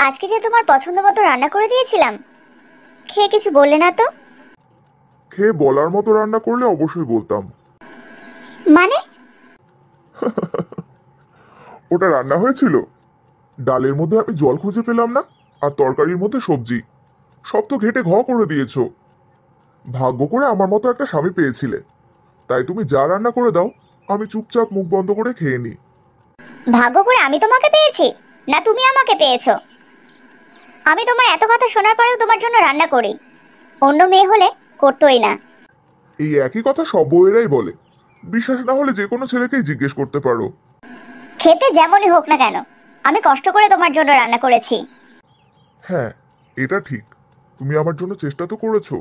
আজকে যে তোমার পছন্দ মতো রান্না করে দিয়েছিলাম, খেয়ে কিছু বললে না তো? খেয়ে বলার মতো রান্না করলে অবশ্যই বলতাম। মানে? ওটা রান্না হয়েছিল। ডালের মধ্যে আমি জল খুঁজে পেলাম না, আর তরকারির মধ্যে সবজি। সব তো ঘেটে ঘ করে দিয়েছো। ভাগ্য করে আমার মতো একটা স্বামী পেয়েছিলে, তাই তুমি যা রান্না করে দাও আমি চুপচাপ মুখ বন্ধ করে খেয়ে নিই। ভাগ্য করে আমি তোমাকে পেয়েছি, না তুমি আমাকে পেয়েছো? আমি তোমার এত কথা শোনার পরেও তোমার জন্য রান্না করি। অন্য মেয়ে হলে করতোই না। এই একই কথা সব বউয়েরাই বলে। বিশ্বাস না হলে যে কোনো ছেলেকেই জিজ্ঞেস করতে পারো। খেতে যেমনই হোক না কেন, আমি কষ্ট করে তোমার জন্য রান্না করেছি। হ্যাঁ, এটা ঠিক। তুমি আমার জন্য চেষ্টা তো করেছো,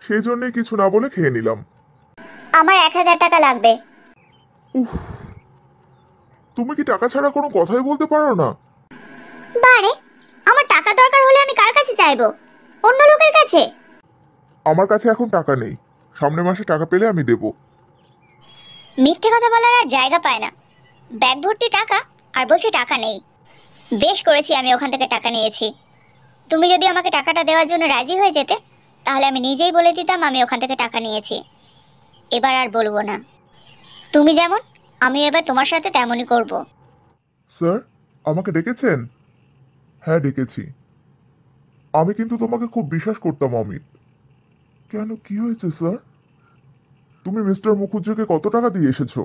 সেই জন্যই কিছু না বলে খেয়ে নিলাম। আমার 1,000 টাকা লাগবে। উফ, তুমি কি টাকা ছাড়া কোনো কথাই বলতে পারো না? বারে, আমার টাকা দরকার হলে আমি কার কাছে চাইবো? অন্য লোকের কাছে? আমার কাছে এখন টাকা নেই, সামনের মাসে টাকা পেলে আমি দেব। মিথ্যে কথা বলার আর জায়গা পায় না। ব্যাগ ভর্তি টাকা, আর বলছে টাকা নেই। বেশ করেছি আমি ওখান থেকে টাকা নিয়েছি। তুমি যদি আমাকে টাকাটা দেওয়ার জন্য রাজি হয়ে যেতে, তাহলে আমি নিজেই বলে দিতাম আমি ওখান থেকে টাকা নিয়েছি। এবার আর বলবো না। তুমি যেমন, আমি এবার তোমার সাথে তেমনই করব। স্যার, আমাকে ডেকেছেন? হ্যাঁ, ডেকেছি। আমি কিন্তু তোমাকে খুব বিশ্বাস করতাম অমিত। কেন, কি হয়েছে স্যার? তুমি মিস্টার মুখুজ্জেকে কত টাকা দিয়ে এসেছো?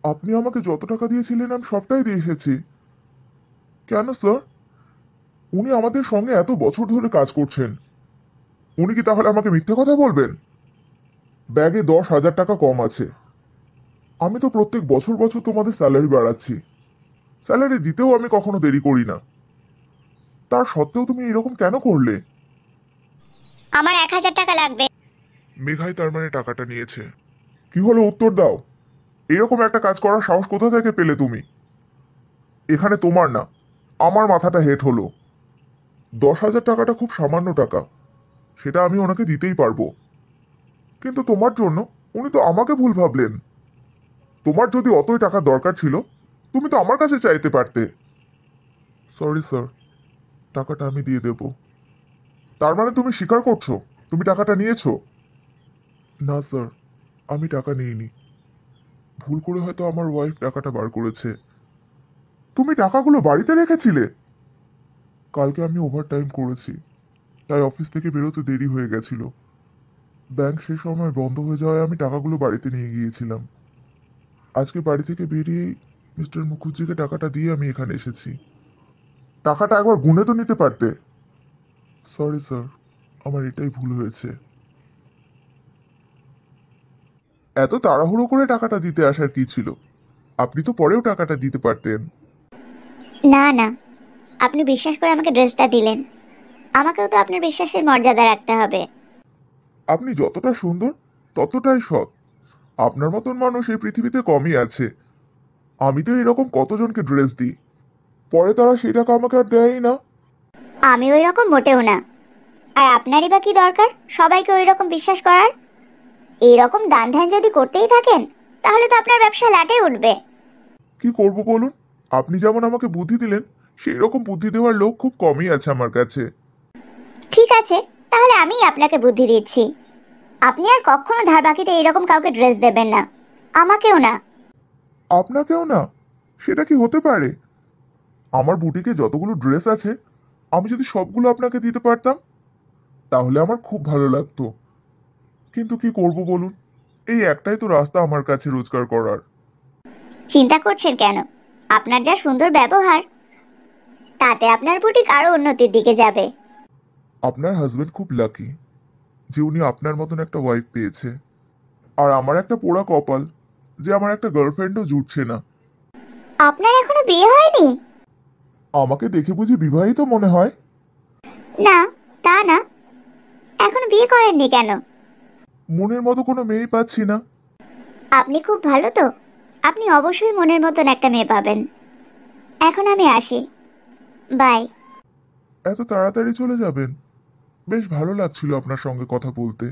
আপনি আমাকে যত টাকা দিয়েছিলেন আমি সবটাই দিয়ে এসেছি। কেন স্যার? উনি আমাদের সঙ্গে এত বছর ধরে কাজ করছেন, উনি কি তাহলে আমাকে মিথ্যে কথা বলবেন? ব্যাগে 10,000 টাকা কম আছে। আমি তো প্রত্যেক বছর বছর তোমাদের স্যালারি বাড়াচ্ছি, স্যালারি দিতেও আমি কখনো দেরি করি না। তার সত্ত্বেও তুমি এরকম কেন করলে? আমার 1,000 টাকা লাগবে। মেঘাই তার মানে টাকাটা নিয়েছে। কি হলো, উত্তর দাও। এরকম একটা কাজ করার সাহস কোথা থেকে পেলে তুমি? এখানে তোমার না, আমার মাথাটা হেট হলো। 10,000 টাকাটা খুব সামান্য টাকা, সেটা আমি ওনাকে দিতেই পারবো। কিন্তু তোমার জন্য উনি তো আমাকে ভুল ভাবলেন। তোমার যদি অতই টাকা দরকার ছিল, তুমি তো আমার কাছে চাইতে পারতে। সরি স্যার, টাকাটা আমি দিয়ে দেব। তার মানে তুমি স্বীকার করছো তুমি টাকাটা নিয়েছো? না স্যার, আমি টাকা নিইনি। ভুল করে হয়তো আমার ওয়াইফ টাকাটা বার করেছে। তুমি টাকাগুলো বাড়িতে রেখেছিলে? কালকে আমি ওভারটাইম করেছি, তাই অফিস থেকে বেরোতে দেরি হয়ে গেছিল। ব্যাংক সে সময় বন্ধ হয়ে যাওয়ায় আমি টাকাগুলো বাড়িতে নিয়ে গিয়েছিলাম। আজকে বাড়ি থেকে বেরিয়েই মিস্টার মুখুজ্জিকে টাকাটা দিয়ে আমি এখানে এসেছি। টাকাটা একবার গুনে তো নিতে পারতে। সরি স্যার, আমার এটাই ভুল হয়েছে। এত তাড়াহুড়ো করে টাকাটা দিতে আসার কি ছিল? আপনি তো পরেও টাকাটা দিতে পারতেন। না না, আপনি বিশ্বাস করে আমাকে ড্রেসটা দিলেন, আমাকেও তো আপনার বিশ্বাসের মর্যাদা রাখতে হবে। আপনি যতটা সুন্দর ততটাই সৎ। আপনার মতন মানুষ এই পৃথিবীতে কমই আছে। আমি তো এরকম কতজনকে ড্রেস দিই, পরে তারা সেই টাকা আমাকে আর দেয়ই না। আমি ওই রকম মোটেও না। আর আপনারই বা কি দরকার সবাইকে ওই রকম বিশ্বাস করার? এই রকম দান ধ্যান যদি করতেই থাকেন, তাহলে তো আপনার ব্যবসা লাটে উঠবে। কি করব বলুন? আপনি যেমন আমাকে বুদ্ধি দিলেন, সেই রকম বুদ্ধি দেওয়ার লোক খুব কমই আছে আমার কাছে। ঠিক আছে, তাহলে আমিই আপনাকে বুদ্ধি দিচ্ছি। আপনি আর কখনো ধার বাকিতে এইরকম কাউকে ড্রেস দেবেন না, আমাকেও না। আপনাকেও না? সেটা কি হতে পারে? আমার বুটিকে যতগুলো ড্রেস আছে, আমি যদি সবগুলো আপনাকে দিতে পারতাম তাহলে আমার খুব ভালো লাগতো। কিন্তু কি করব বলুন, এই একটাই তো রাস্তা আমার কাছে রোজগার করার। চিন্তা করছেন কেন? আপনার যা সুন্দর ব্যবহার, তাতে আপনার বুটিক আরো উন্নতির দিকে যাবে। আপনার হাজবেন্ড খুব লাকি যে উনি আপনার মতন একটা ওয়াইফ পেয়েছে। আর আমার একটা পোড়া কপাল যে আমার একটা গার্লফ্রেন্ডও জুটছে না। আপনার এখনো বিয়ে হয়নি? আমাকে দেখে বুঝি বিবাহিত মনে হয়? না, তা না। এখনো বিয়ে করেননি কেন? মনের মতো কোনো মেয়েই পাচ্ছি না। আপনি খুব ভালো তো, আপনি অবশ্যই মনের মতন একটা মেয়ে পাবেন। এখন আমি আসি, বাই। এত তাড়াতাড়ি চলে যাবেন? বেশ ভালো লাগছিল আপনার সঙ্গে কথা বলতে।